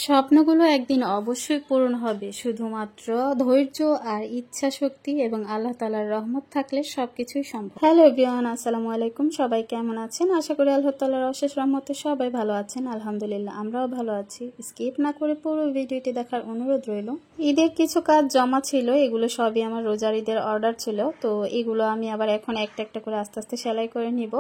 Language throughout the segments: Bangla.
স্বপ্নগুলো একদিন অবশ্যই পূরণ হবে, শুধুমাত্র ধৈর্য আর ইচ্ছা শক্তি এবং আল্লাহ তাআলার রহমত থাকলে সবকিছুই সম্ভব। হ্যালো এভরিওয়ান, আসসালামু আলাইকুম। সবাই কেমন আছেন? আশা করি আল্লাহ তাআলার অশেষ রহমতে সবাই ভালো আছেন। আলহামদুলিল্লাহ, আমরাও ভালো আছি। স্কিপ না করে পুরো ভিডিওটি দেখার অনুরোধ রইল। ঈদের কিছু কাজ জমা ছিল, এগুলো সবই আমার রোজার ঈদের অর্ডার ছিল, তো এগুলো আমি আবার এখন একটা একটা করে আস্তে আস্তে সেলাই করে নিব।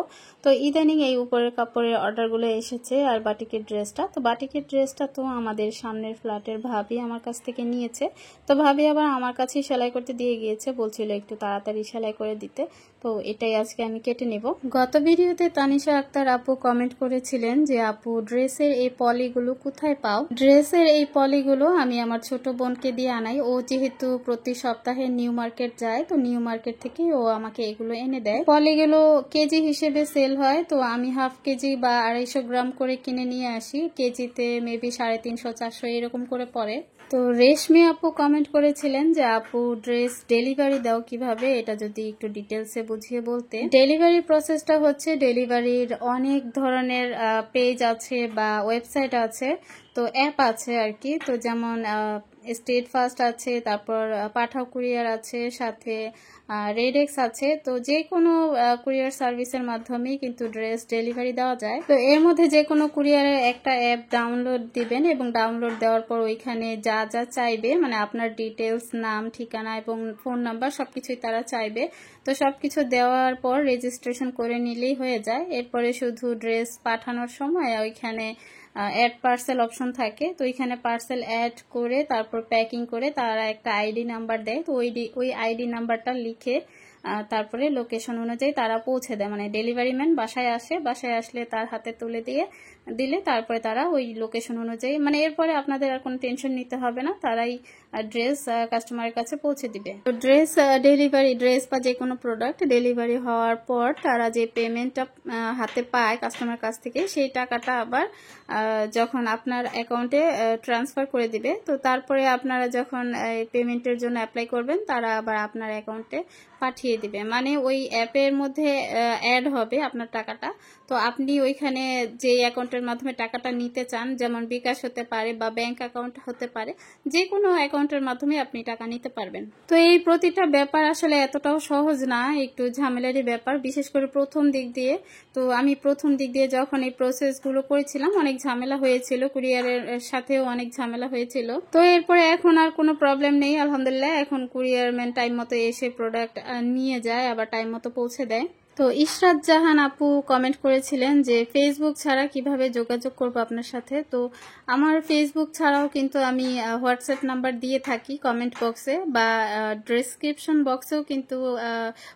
তো ইদানিং এই উপরের কাপড়ের অর্ডারগুলো এসেছে, আর বাটিকের ড্রেসটা, তো বাটিকের ড্রেসটা তো আমাদের সামনের ফ্ল্যাটের ভাবি আমার কাছ থেকে নিয়েছে। তো ভাবি আবার আমার কাছেই সেলাই করতে দিয়ে গিয়েছে, বলছিল একটু তাড়াতাড়ি সেলাই করে দিতে। তো এটাই আজকে আমি কেটে নেব। গত ভিডিওতে তানিশা আক্তার আপু কমেন্ট করেছিলেন যে আপু ড্রেসের এই পলিগুলো কোথায় পাও? ড্রেসের এই পলিগুলো আমি আমার ছোট বোনকে দিয়ে আনাই। ও যেহেতু প্রতি সপ্তাহে নিউ মার্কেট যায়, তো নিউ মার্কেট থেকে ও আমাকে এগুলো এনে দেয়। পলিগুলো কেজি হিসেবে সেল হয়, তো আমি হাফ কেজি বা 250 গ্রাম করে কিনে নিয়ে আসি। কেজিতে মেবি 350-400 এরকম করে পড়ে। তো রেশমি আপু কমেন্ট করেছিলেন যে আপু ড্রেস ডেলিভারি দাও কিভাবে, এটা যদি একটু ডিটেলসে বুঝিয়ে বলতে। ডেলিভারি প্রসেসটা হচ্ছে, ডেলিভারির অনেক ধরনের পেজ আছে বা ওয়েবসাইট আছে, তো অ্যাপ আছে আর কি। তো যেমন স্টেট ফাস্ট আছে, তারপর পাঠাও কুরিয়ার আছে, সাথে রেডেক্স আছে। তো যে কোনো কুরিয়ার সার্ভিসের মাধ্যমেই কিন্তু ড্রেস ডেলিভারি দেওয়া যায়। তো এর মধ্যে যে কোনো কুরিয়ারের একটা অ্যাপ ডাউনলোড দিবেন, এবং ডাউনলোড দেওয়ার পর ওইখানে যা যা চাইবে, মানে আপনার ডিটেলস, নাম, ঠিকানা এবং ফোন নাম্বার সবকিছুই তারা চাইবে। তো সবকিছু দেওয়ার পর রেজিস্ট্রেশন করে নিলেই হয়ে যায়। এরপরে শুধু ড্রেস পাঠানোর সময় ওইখানে অ্যাড পার্সেল অপশন থাকে, তো ওইখানে পার্সেল অ্যাড করে তারপর প্যাকিং করে তারা একটা আইডি নাম্বার দেয়। তো ওই আইডি নাম্বারটা লিখে তারপরে লোকেশন অনুযায়ী তারা পৌঁছে দেয়, মানে ডেলিভারি ম্যান বাসায় আসে, বাসায় আসলে তার হাতে তুলে দিলে তারপরে তারা ওই লোকেশন অনুযায়ী, মানে এরপরে আপনাদের আর কোনো টেনশন নিতে হবে না, তারাই ড্রেস কাস্টমারের কাছে পৌঁছে দিবে। তো ড্রেস ডেলিভারি, ড্রেস বা যে কোনো প্রোডাক্ট ডেলিভারি হওয়ার পর তারা যে পেমেন্টটা হাতে পায় কাস্টমার কাছ থেকে, সেই টাকাটা আবার যখন আপনার অ্যাকাউন্টে ট্রান্সফার করে দিবে, তো তারপরে আপনারা যখন পেমেন্টের জন্য অ্যাপ্লাই করবেন, তারা আবার আপনার অ্যাকাউন্টে পাঠিয়ে দিবে। মানে ওই অ্যাপের মধ্যে অ্যাড হবে আপনার টাকাটা। তো আপনি ওইখানে যে অ্যাকাউন্টের মাধ্যমে টাকাটা নিতে চান, যেমন বিকাশ হতে পারে বা ব্যাংক অ্যাকাউন্ট হতে পারে, যে কোনো অ্যাকাউন্টের মাধ্যমে আপনি টাকা নিতে পারবেন। তো এই প্রতিটা ব্যাপার আসলে এতটাও সহজ না, একটু ঝামেলারই ব্যাপার, বিশেষ করে প্রথম দিক দিয়ে। তো আমি প্রথম দিক দিয়ে যখন এই প্রসেসগুলো করেছিলাম, অনেক ঝামেলা হয়েছিল, কুরিয়ারের সাথেও অনেক ঝামেলা হয়েছিল। তো এরপরে এখন আর কোনো প্রবলেম নেই, আলহামদুলিল্লাহ। এখন কুরিয়ার ম্যান টাইম মতো এসে প্রোডাক্ট নিয়ে যায়, আবার টাইম মতো পৌঁছে দেয়। তো ইশরাত জাহান আপু কমেন্ট করেছিলেন যে ফেসবুক ছাড়া কিভাবে যোগাযোগ করবো আপনার সাথে। তো আমার ফেসবুক ছাড়াও কিন্তু আমি হোয়াটসঅ্যাপ নাম্বার দিয়ে থাকি কমেন্ট বক্সে, বা ডেসক্রিপশন বক্সেও কিন্তু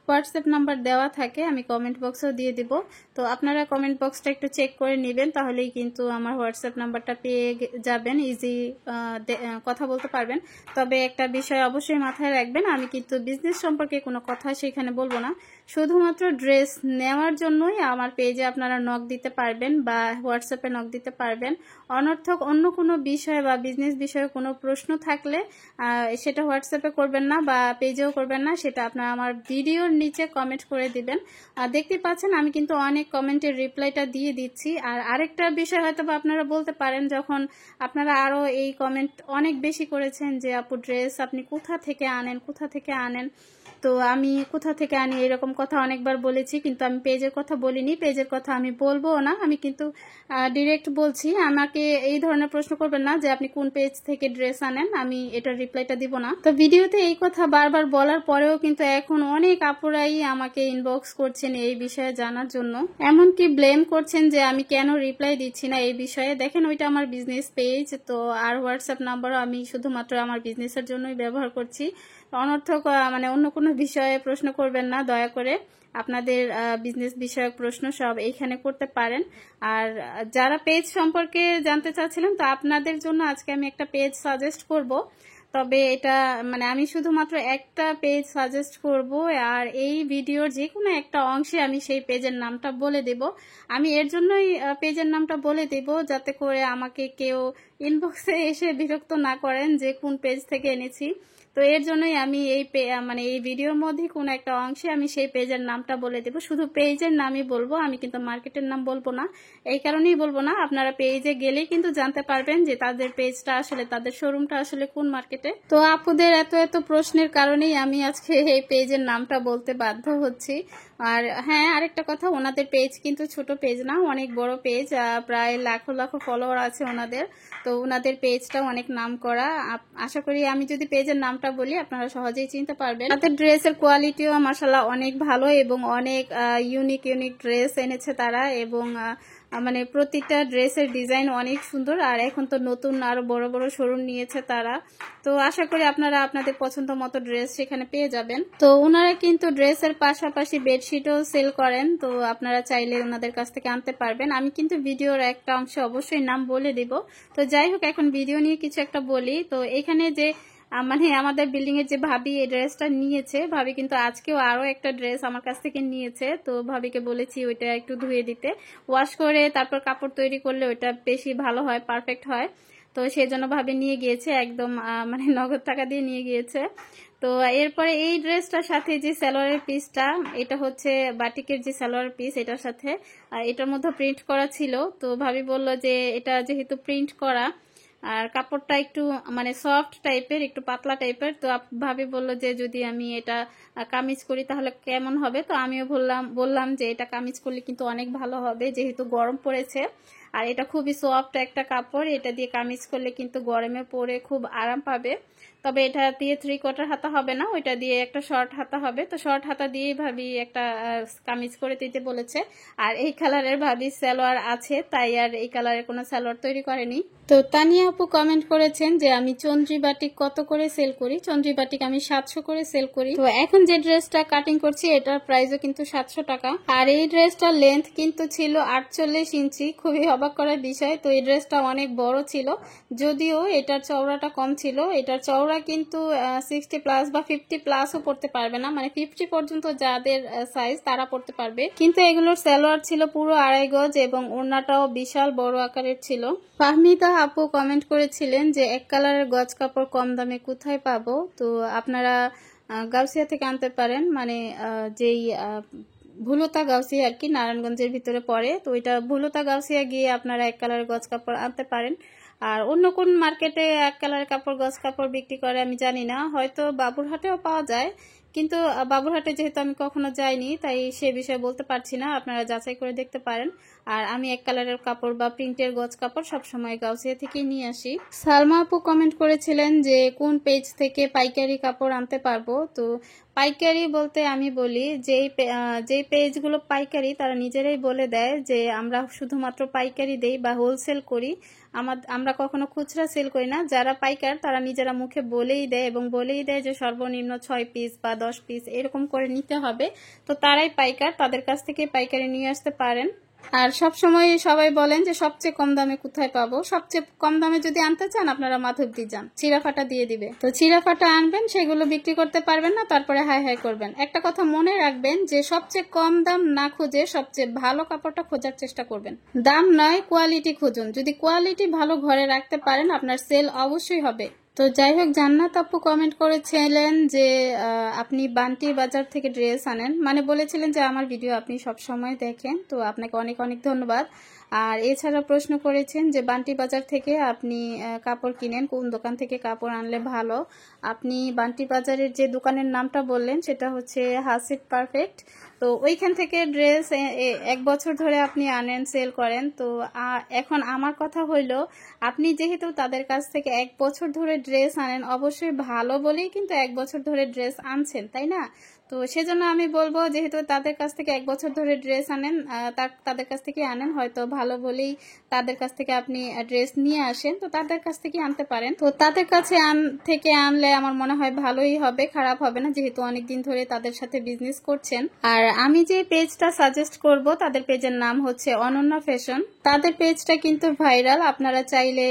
হোয়াটসঅ্যাপ নাম্বার দেওয়া থাকে, আমি কমেন্ট বক্সেও দিয়ে দিব। তো আপনারা কমেন্ট বক্সটা একটু চেক করে নেবেন, তাহলেই কিন্তু আমার হোয়াটসঅ্যাপ নাম্বারটা পেয়ে যাবেন, ইজি কথা বলতে পারবেন। তবে একটা বিষয় অবশ্যই মাথায় রাখবেন, আমি কিন্তু বিজনেস সম্পর্কে কোনো কথা সেখানে বলবো না, শুধুমাত্র ড্রেস নেওয়ার জন্যই আমার পেজে আপনারা নক দিতে পারবেন বা হোয়াটসঅ্যাপে নক দিতে পারবেন। অনর্থক অন্য কোনো বিষয় বা বিজনেস বিষয়ে কোনো প্রশ্ন থাকলে সেটা হোয়াটসঅ্যাপে করবেন না বা পেজেও করবেন না, সেটা আপনারা আমার ভিডিওর নিচে কমেন্ট করে দিবেন। দেখতে পাচ্ছেন আমি কিন্তু অনেক কমেন্টের রিপ্লাইটা দিয়ে দিচ্ছি। আর আরেকটা বিষয় হয়তো বা আপনারা বলতে পারেন, যখন আপনারা আরও এই কমেন্ট অনেক বেশি করেছেন যে আপু ড্রেস আপনি কোথা থেকে আনেন, তো আমি কোথা থেকে আনি এরকম কথা অনেকবার বলেছি, কিন্তু আমি পেজের কথা বলিনি, পেজের কথা আমি বলবো না, আমি কিন্তু ডিরেক্ট বলছি। আমাকে এই ধরনের প্রশ্ন করবেন না যে আপনি কোন পেজ থেকে ড্রেস আনেন, আমি এটার রিপ্লাইটা দিব না। তো ভিডিওতে এই কথা বারবার বলার পরেও কিন্তু এখন অনেক আপুরাই আমাকে ইনবক্স করছেন এই বিষয়ে জানার জন্য, এমনকি ব্লেম করছেন যে আমি কেন রিপ্লাই দিচ্ছি না এই বিষয়ে। দেখেন ওইটা আমার বিজনেস পেজ, তো আর হোয়াটসঅ্যাপ নাম্বারও আমি শুধুমাত্র আমার বিজনেসের জন্যই ব্যবহার করছি। অনর্থক মানে অন্য কোনো বিষয়ে প্রশ্ন করবেন না দয়া করে, আপনাদের বিজনেস বিষয়ক প্রশ্ন সব এইখানে করতে পারেন। আর যারা পেজ সম্পর্কে জানতে চাচ্ছিলেন, তো আপনাদের জন্য আজকে আমি একটা পেজ সাজেস্ট করব। তবে এটা মানে আমি শুধুমাত্র একটা পেজ সাজেস্ট করব, আর এই ভিডিওর যে কোনো একটা অংশে আমি সেই পেজের নামটা বলে দেব। আমি এর জন্যই পেজের নামটা বলে দেব, যাতে করে আমাকে কেউ ইনবক্সে এসে বিরক্ত না করেন যে কোন পেজ থেকে এনেছি। তো তো এর জন্যই আমি এই মানে এই ভিডিওর মধ্যে কোনো একটা অংশে আমি সেই পেজের নামটা বলে দেব, শুধু পেজের নামই বলবো, আমি কিন্তু মার্কেটের নাম বলবো না। এই কারণেই বলবো না, আপনারা পেজে গেলেই কিন্তু জানতে পারবেন যে তাদের পেজটা আসলে, তাদের শোরুমটা আসলে কোন মার্কেটে। তো আপুদের এত এত প্রশ্নের কারণেই আমি আজকে এই পেজের নামটা বলতে বাধ্য হচ্ছি। আর হ্যাঁ, আরেকটা কথা, ওনাদের পেজ কিন্তু ছোট পেজ না, অনেক বড় পেজ, প্রায় লাখো লাখো ফলোয়ার আছে ওনাদের। তো ওনাদের পেজটাও অনেক নাম করা। আশা করি আমি যদি পেজের নামটা বলি আপনারা সহজেই চিনতে পারবেন। তাদের ড্রেসের কোয়ালিটিও মাশাআল্লাহ অনেক ভালো এবং অনেক ইউনিক ইউনিক ড্রেস এনেছে তারা, এবং মানে প্রতিটা ড্রেসের ডিজাইন অনেক সুন্দর। আর এখন তো নতুন আরো বড় বড় শোরুম নিয়েছে তারা। তো আশা করি আপনারা আপনাদের পছন্দ মতো ড্রেস সেখানে পেয়ে যাবেন। তো ওনারা কিন্তু ড্রেসের পাশাপাশি বেডশিটও সেল করেন, তো আপনারা চাইলে ওনাদের কাছ থেকে আনতে পারবেন। আমি কিন্তু ভিডিওর একটা অংশে অবশ্যই নাম বলে দিব। তো যাই হোক, এখন ভিডিও নিয়ে কিছু একটা বলি। তো এখানে যে মানে আমাদের বিল্ডিং এর যে ভাবি এই ড্রেসটা নিয়েছে, ভাবি কিন্তু আজকেও আরো একটা ড্রেস আমার কাছ থেকে নিয়েছে। তো ভাবিকে বলেছি ওইটা একটু ধুয়ে দিতে, ওয়াশ করে তারপর কাপড় তৈরি করলে ওইটা বেশি ভালো হয়, পারফেক্ট হয়। তো সেই জন্য ভাবি নিয়ে গিয়েছে, একদম মানে নগদ টাকা দিয়ে নিয়ে গিয়েছে। তো এরপরে এই ড্রেসটার সাথে যে সালোয়ারের পিসটা, এটা হচ্ছে বাটিকের যে সালোয়ার পিস, এটার সাথে এটার মধ্যে প্রিন্ট করা ছিল। তো ভাবি বলল যে এটা যেহেতু প্রিন্ট করা আর কাপড়টা একটু মানে সফট টাইপের, একটু পাতলা টাইপের, তো ভাবি বলল যে যদি আমি এটা কামিজ করি তাহলে কেমন হবে। তো আমিও বললাম যে এটা কামিজ করলে কিন্তু অনেক ভালো হবে, যেহেতু গরম পড়েছে। আর এটা খুবই সফট একটা কাপড়, এটা দিয়ে কামিজ করলে কিন্তু গরমে পরে খুব আরাম পাবে। তবে এটা দিয়ে 3/4 হাতা হবে না, ওইটা দিয়ে একটা শর্ট হাতা হবে। তো শর্ট হাতা দিয়েই ভাবি একটা কামিজ করে দিতে বলেছে। আর এই কালারের ভাবি সালোয়ার আছে, তাই আর এই কালারের কোনো সালোয়ার তৈরি করেনি। তো তানিয়া আপু কমেন্ট করেছেন যে আমি চন্দ্রী বাটিক কত করে সেল করি। চন্দ্রী বাটিক আমি 700 করে সেল করি। তো এখন যে ড্রেসটা কাটিং করছি এটার প্রাইসও কিন্তু 700 টাকা। আর এই ড্রেসটার লেন্থ কিন্তু ছিল 48 ইঞ্চি, খুবই অবাক করার বিষয়। তো এই ড্রেসটা অনেক বড় ছিল, যদিও এটার চওড়াটা কম ছিল। এটার চওড়া কিন্তু 60 প্লাস বা 50 প্লাসও পড়তে পারবে না, মানে 50 পর্যন্ত যাদের সাইজ তারা পড়তে পারবে। কিন্তু এগুলোর সালোয়ার ছিল পুরো 2.5 গজ এবং ওড়নাটাও বিশাল বড় আকারের ছিল। ফাহমিদা আপু কমেন্ট করেছিলেন যে এক কালারের গজ কাপড় কম দামে কোথায় পাবো। তো আপনারা গাউসিয়া থেকে আনতে পারেন, মানে যেই ভুলতা গাউসিয়া আর কি, নারায়ণগঞ্জের ভিতরে পড়ে। তো ওইটা ভুলতা গাউসিয়া গিয়ে আপনারা এক কালারের গজ কাপড় আনতে পারেন। আর অন্য কোন মার্কেটে এক কালারের কাপড় গজ কাপড় বিক্রি করে আমি জানি না, হয়তো বাবুরহাটেও পাওয়া যায়, কিন্তু বাবুরহাটে যেহেতু আমি কখনো যাইনি তাই সে বিষয়ে বলতে পারছি না, আপনারা যাচাই করে দেখতে পারেন। আর আমি এক কালারের কাপড় বা প্রিন্টের গজ কাপড় সবসময় গাউসিয়া থেকেই নিয়ে আসি। সালমা আপু কমেন্ট করেছিলেন যে কোন পেজ থেকে পাইকারি কাপড় আনতে পারবো। তো পাইকারি বলতে আমি বলি যেই পেজগুলো পাইকারি তারা নিজেরাই বলে দেয় যে আমরা শুধুমাত্র পাইকারি দেই বা হোলসেল করি, আমরা কখনো খুচরা সেল করি না। যারা পাইকার তারা নিজেরা মুখে বলেই দেয় এবং বলেই দেয় যে সর্বনিম্ন 6 পিস বা 10 পিস এরকম করে নিতে হবে। তো তারাই পাইকার, তাদের কাছ থেকে পাইকারি নিয়ে আসতে পারেন। আর সব সময় সবাই বলেন যে সবচেয়ে কম দামে কোথায় পাবো। সবচেয়ে কম দামে যদি আনতে চান আপনারা মাধবদী যান, চিরাফাটা দিয়ে দিবে। তো চিরাফাটা আনবেন, সেগুলো বিক্রি করতে পারবেন না, তারপরে হাই হাই করবেন। একটা কথা মনে রাখবেন যে সবচেয়ে কম দাম না খুঁজে সবচেয়ে ভালো কাপড়টা খোঁজার চেষ্টা করবেন। দাম নয়, কোয়ালিটি খুঁজুন। যদি কোয়ালিটি ভালো ঘরে রাখতে পারেন আপনার সেল অবশ্যই হবে। তো যাই হোক, জান্নাত আপু কমেন্ট করেছিলেন যে আপনি বান্টি বাজার থেকে ড্রেস আনেন, মানে বলেছিলেন যে আমার ভিডিও আপনি সব সময় দেখেন। তো আপনাকে অনেক অনেক ধন্যবাদ। আর এছাড়া প্রশ্ন করেছেন যে বান্টি বাজার থেকে আপনি কাপড় কিনেন, কোন দোকান থেকে কাপড় আনলে ভালো। আপনি বান্টি বাজারের যে দোকানের নামটা বললেন সেটা হচ্ছে হাসিব পারফেক্ট। তো ওইখান থেকে ড্রেস 1 বছর ধরে আপনি আনেন, সেল করেন। তো এখন আমার কথা হইলো, আপনি যেহেতু তাদের কাছ থেকে 1 বছর ধরে ড্রেস আনেন, অবশ্যই ভালো বলেই কিন্তু 1 বছর ধরে ড্রেস আনছেন, তাই না? তো সেজন্য আমি বলবো, যেহেতু তাদের কাছ থেকে 1 বছর ধরে ড্রেস আনেন, তাদের কাছ থেকে আনেন, হয়তো ভালো বলেই তাদের কাছ থেকে আপনি ড্রেস নিয়ে আসেন, তো তাদের কাছ থেকে আনতে পারেন। তো তাদের কাছে থেকে আনলে আমার মনে হয় ভালোই হবে, খারাপ হবে না, যেহেতু অনেকদিন ধরে তাদের সাথে বিজনেস করছেন। আর আমি যে পেজটা সাজেস্ট করব তাদের পেজের নাম হচ্ছে অনন্যা ফ্যাশন। তাদের পেজটা কিন্তু ভাইরাল, আপনারা চাইলে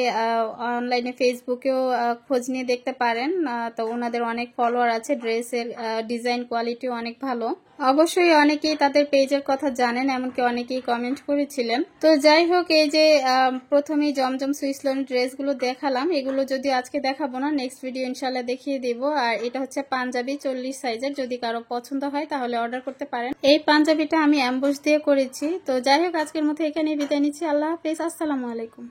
অনলাইনে ফেসবুকেও খোঁজ নিয়ে দেখতে পারেন। তো ওনাদের অনেক ফলোয়ার আছে, ড্রেসের ডিজাইন কোয়ালিটিও অনেক ভালো। অবশ্যই অনেকেই তাদের পেজের কথা জানেন, এমনকি অনেকেই কমেন্ট করেছিলেন। তো যাই হোক, এই যে প্রথমেই জমজম সুইসলন ড্রেসগুলো দেখালাম, এগুলো যদি আজকে দেখাবো না, নেক্সট ভিডিও ইনশাল্লাহ দেখিয়ে দিব। আর এটা হচ্ছে পাঞ্জাবি 40 সাইজের, যদি কারো পছন্দ হয় তাহলে অর্ডার করতে পারেন। এই পাঞ্জাবিটা আমি অ্যাম্বুশ দিয়ে করেছি। তো যাই হোক, আজকের মতো এখানেই বিদায় নিচ্ছি। আল্লাহ হাফেজ, আসসালামু আলাইকুম।